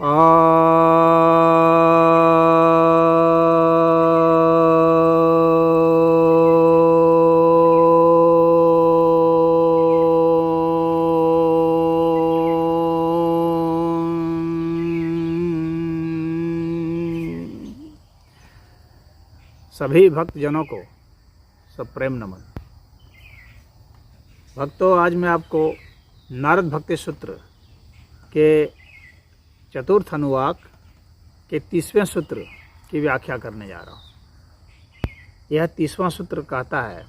सभी भक्तजनों को सब प्रेम नमन। भक्तों, आज मैं आपको नारद भक्ति सूत्र के चतुर्थ अनुवाक के 30वें सूत्र की व्याख्या करने जा रहा हूँ। यह 30वां सूत्र कहता है,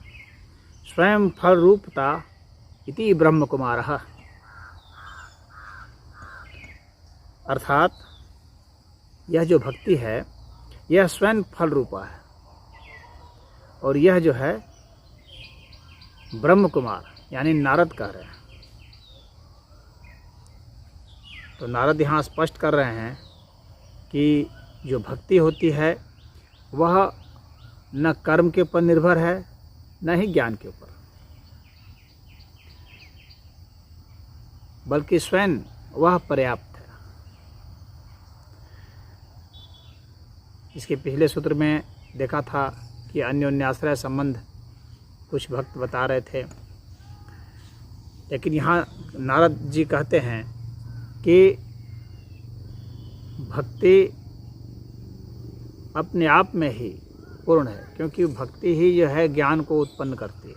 स्वयं फल रूपता इति ब्रह्म कुमारः। अर्थात यह जो भक्ति है यह स्वयं फल रूपा है और यह जो है ब्रह्म कुमार यानी नारद कह रहे हैं। तो नारद यहाँ स्पष्ट कर रहे हैं कि जो भक्ति होती है वह न कर्म के ऊपर निर्भर है न ही ज्ञान के ऊपर, बल्कि स्वयं वह पर्याप्त है। इसके पिछले सूत्र में देखा था कि अन्योन्याश्रय संबंध कुछ भक्त बता रहे थे, लेकिन यहाँ नारद जी कहते हैं कि भक्ति अपने आप में ही पूर्ण है, क्योंकि भक्ति ही जो है ज्ञान को उत्पन्न करती है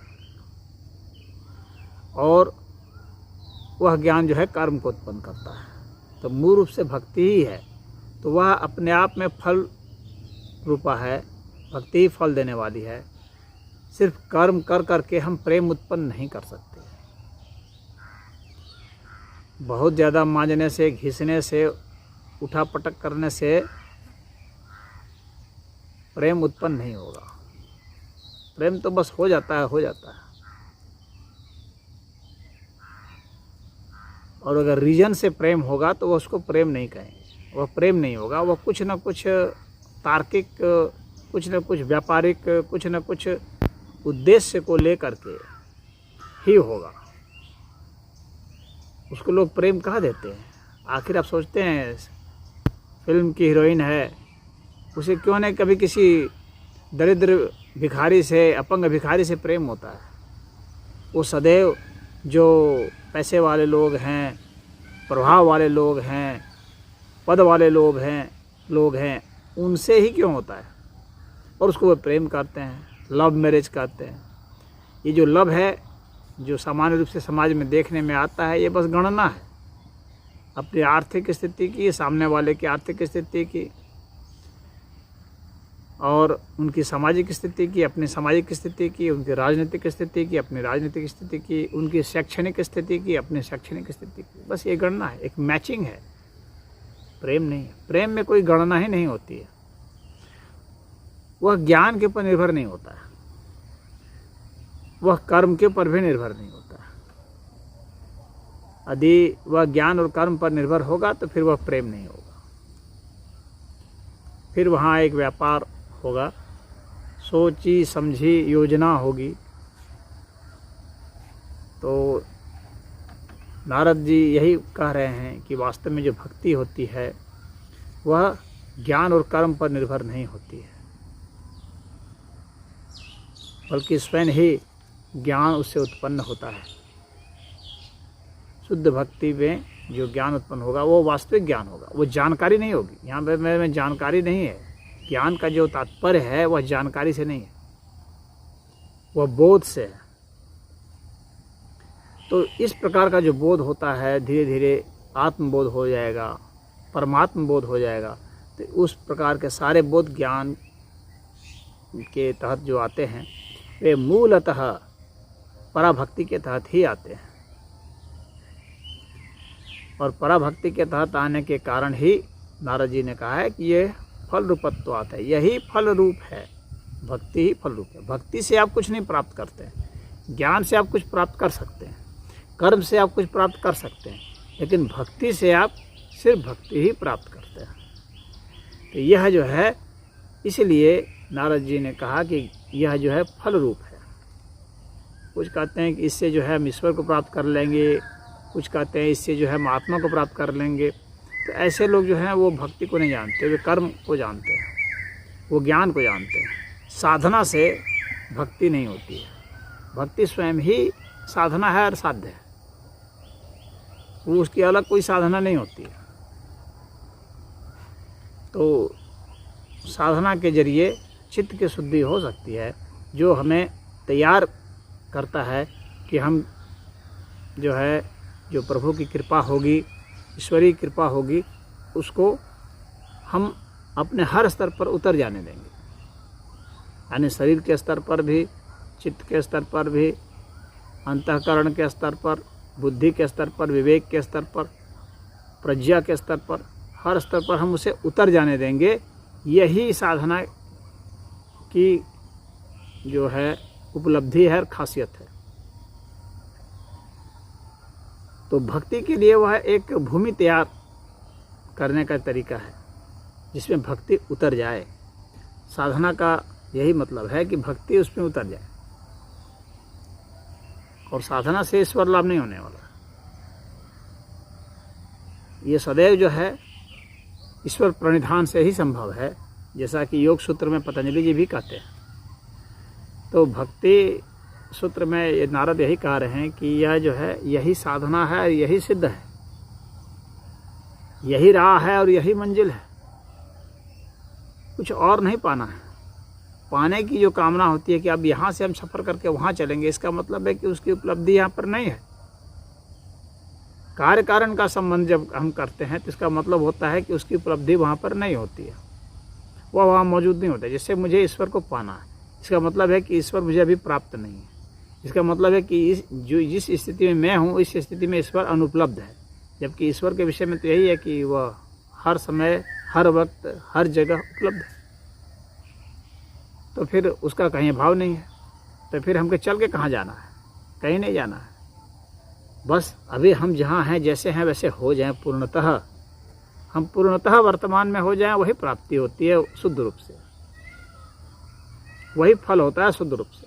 और वह ज्ञान जो है कर्म को उत्पन्न करता है। तो मूल रूप से भक्ति ही है, तो वह अपने आप में फल रूपा है, भक्ति ही फल देने वाली है। सिर्फ कर्म कर करके हम प्रेम उत्पन्न नहीं कर सकते। बहुत ज़्यादा मांजने से, घिसने से, उठा पटक करने से प्रेम उत्पन्न नहीं होगा। प्रेम तो बस हो जाता है। और अगर रीजन से प्रेम होगा तो वह उसको प्रेम नहीं कहेंगे, वह प्रेम नहीं होगा। वह कुछ न कुछ तार्किक, कुछ न कुछ व्यापारिक, कुछ न कुछ उद्देश्य को लेकर के ही होगा। उसको लोग प्रेम कह देते हैं। आखिर आप सोचते हैं, फिल्म की हीरोइन है, उसे क्यों नहीं कभी किसी दरिद्र भिखारी से, अपंग भिखारी से प्रेम होता है। वो सदैव जो पैसे वाले लोग हैं, प्रभाव वाले लोग हैं, पद वाले लोग हैं, उनसे ही क्यों होता है और उसको वो प्रेम करते हैं, लव मैरिज करते हैं। ये जो लव है, जो सामान्य रूप से समाज में देखने में आता है, ये बस गणना है अपनी आर्थिक स्थिति की, सामने वाले की आर्थिक स्थिति की और उनकी सामाजिक स्थिति की, अपनी सामाजिक स्थिति की, उनकी राजनीतिक स्थिति की, अपनी राजनीतिक स्थिति की, उनकी शैक्षणिक स्थिति की, अपनी शैक्षणिक स्थिति की। बस ये गणना है, एक मैचिंग है, प्रेम नहीं है। प्रेम में कोई गणना ही नहीं होती है। वह ज्ञान के ऊपर निर्भर नहीं होता है, वह कर्म के ऊपर भी निर्भर नहीं होता है। यदि वह ज्ञान और कर्म पर निर्भर होगा तो फिर वह प्रेम नहीं होगा, फिर वहाँ एक व्यापार होगा, सोची समझी योजना होगी। तो नारद जी यही कह रहे हैं कि वास्तव में जो भक्ति होती है वह ज्ञान और कर्म पर निर्भर नहीं होती है, बल्कि स्वयं ही ज्ञान उससे उत्पन्न होता है। शुद्ध भक्ति में जो ज्ञान उत्पन्न होगा वो वास्तविक ज्ञान होगा, वो जानकारी नहीं होगी। यहाँ पे में जानकारी नहीं है। ज्ञान का जो तात्पर्य है वह जानकारी से नहीं है, वह बोध से है। तो इस प्रकार का जो बोध होता है, धीरे धीरे आत्मबोध हो जाएगा, परमात्म बोध हो जाएगा। तो उस प्रकार के सारे बोध ज्ञान के तहत जो आते हैं वे मूलतः पराभक्ति के तहत ही आते हैं। और पराभक्ति के तहत आने के कारण ही नारद जी ने कहा है कि ये फल रूपत्व आता है। यही फल रूप है, भक्ति ही फल रूप है। भक्ति से आप कुछ नहीं प्राप्त करते हैं, ज्ञान से आप कुछ प्राप्त कर सकते हैं, कर्म से आप कुछ प्राप्त कर सकते हैं, लेकिन भक्ति से आप सिर्फ भक्ति ही प्राप्त करते हैं। तो यह जो है, इसलिए नारद जी ने कहा कि यह जो है फल रूप है। कुछ कहते हैं कि इससे जो है हम ईश्वर को प्राप्त कर लेंगे, कुछ कहते हैं इससे जो है हम आत्मा को प्राप्त कर लेंगे। तो ऐसे लोग जो हैं वो भक्ति को नहीं जानते, वे कर्म को जानते हैं, वो ज्ञान को जानते हैं। साधना से भक्ति नहीं होती है। भक्ति स्वयं ही साधना है और साध्य है, वो उसकी अलग कोई साधना नहीं होती है। तो साधना के जरिए चित्त की शुद्धि हो सकती है, जो हमें तैयार करता है कि हम जो है, जो प्रभु की कृपा होगी, ईश्वरीय कृपा होगी, उसको हम अपने हर स्तर पर उतर जाने देंगे। यानी शरीर के स्तर पर भी, चित्त के स्तर पर भी, अंतःकरण के स्तर पर, बुद्धि के स्तर पर, विवेक के स्तर पर, प्रज्ञा के स्तर पर, हर स्तर पर हम उसे उतर जाने देंगे। यही साधना की जो है उपलब्धि है और खासियत है। तो भक्ति के लिए वह एक भूमि तैयार करने का तरीका है जिसमें भक्ति उतर जाए। साधना का यही मतलब है कि भक्ति उसमें उतर जाए, और साधना से ईश्वर लाभ नहीं होने वाला। ये सदैव जो है ईश्वर प्रणिधान से ही संभव है, जैसा कि योग सूत्र में पतंजलि जी भी कहते हैं। तो भक्ति सूत्र में ये नारद यही कह रहे हैं कि यह जो है यही साधना है, यही सिद्ध है, यही राह है और यही मंजिल है। कुछ और नहीं पाना है। पाने की जो कामना होती है कि अब यहाँ से हम सफ़र करके वहाँ चलेंगे, इसका मतलब है कि उसकी उपलब्धि यहाँ पर नहीं है। कार्य कारण का संबंध जब हम करते हैं तो इसका मतलब होता है कि उसकी उपलब्धि वहाँ पर नहीं होती है, वह वहाँ मौजूद नहीं होता है। जिससे मुझे ईश्वर को पाना है, इसका मतलब है कि ईश्वर मुझे अभी प्राप्त नहीं है। इसका मतलब है कि जिस स्थिति में मैं हूँ, इस स्थिति में ईश्वर अनुपलब्ध है। जबकि ईश्वर के विषय में तो यही है कि वह हर समय, हर वक्त, हर जगह उपलब्ध है। तो फिर उसका कहीं अभाव नहीं है। तो फिर हमको चल के कहाँ जाना है? कहीं नहीं जाना है। बस अभी हम जहाँ हैं, जैसे हैं वैसे हो जाएं। पूर्णतः हम पूर्णतः वर्तमान में हो जाएं, वही प्राप्ति होती है शुद्ध रूप से, वही फल होता है शुद्ध रूप से।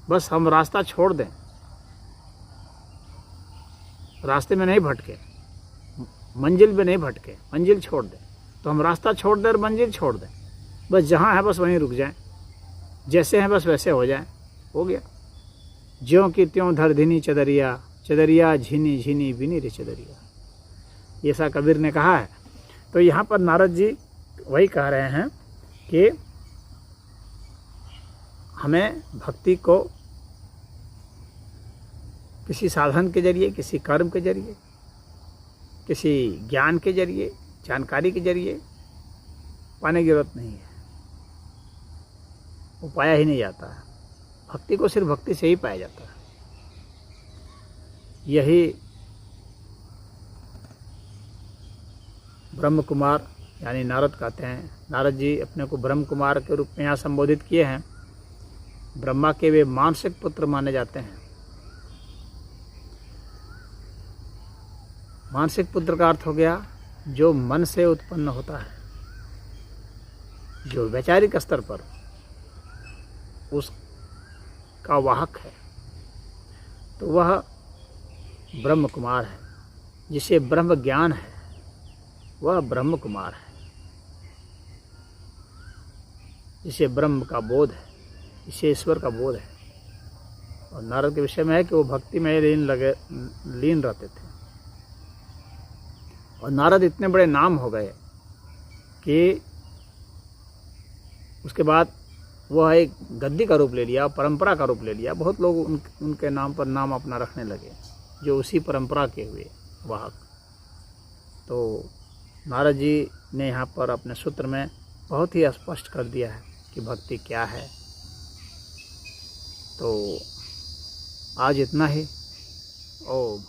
बस हम रास्ता छोड़ दें, रास्ते में नहीं भटके, मंजिल में नहीं भटके, मंजिल छोड़ दें। तो हम रास्ता छोड़ दें और मंजिल छोड़ दें। बस जहाँ है बस वहीं रुक जाएं, जैसे हैं बस वैसे हो जाएं, हो गया। ज्यों की त्यों धर धीनी चदरिया, चदरिया झीनी झीनी बिनी रे चदरिया, ये ऐसा कबीर ने कहा है। तो यहाँ पर नारद जी वही कह रहे हैं कि हमें भक्ति को किसी साधन के जरिए, किसी कर्म के जरिए, किसी ज्ञान के जरिए, जानकारी के जरिए पाने की जरूरत नहीं है। वो पाया ही नहीं जाता है। भक्ति को सिर्फ भक्ति से ही पाया जाता है। यही ब्रह्म कुमार यानी नारद कहते हैं। नारद जी अपने को ब्रह्म कुमार के रूप में यहाँ संबोधित किए हैं। ब्रह्मा के वे मानसिक पुत्र माने जाते हैं। मानसिक पुत्र का अर्थ हो गया जो मन से उत्पन्न होता है, जो वैचारिक स्तर पर उसका वाहक है, तो वह ब्रह्म कुमार है। जिसे ब्रह्म ज्ञान है वह ब्रह्म कुमार है। जिसे ब्रह्म का बोध है, इसे ईश्वर का बोध है। और नारद के विषय में है कि वो भक्ति में लीन रहते थे। और नारद इतने बड़े नाम हो गए कि उसके बाद वह एक गद्दी का रूप ले लिया, परंपरा का रूप ले लिया। बहुत लोग उनके नाम पर नाम अपना रखने लगे, जो उसी परंपरा के हुए वाहक। तो नारद जी ने यहाँ पर अपने सूत्र में बहुत ही स्पष्ट कर दिया है कि भक्ति क्या है। तो आज इतना ही। ओम।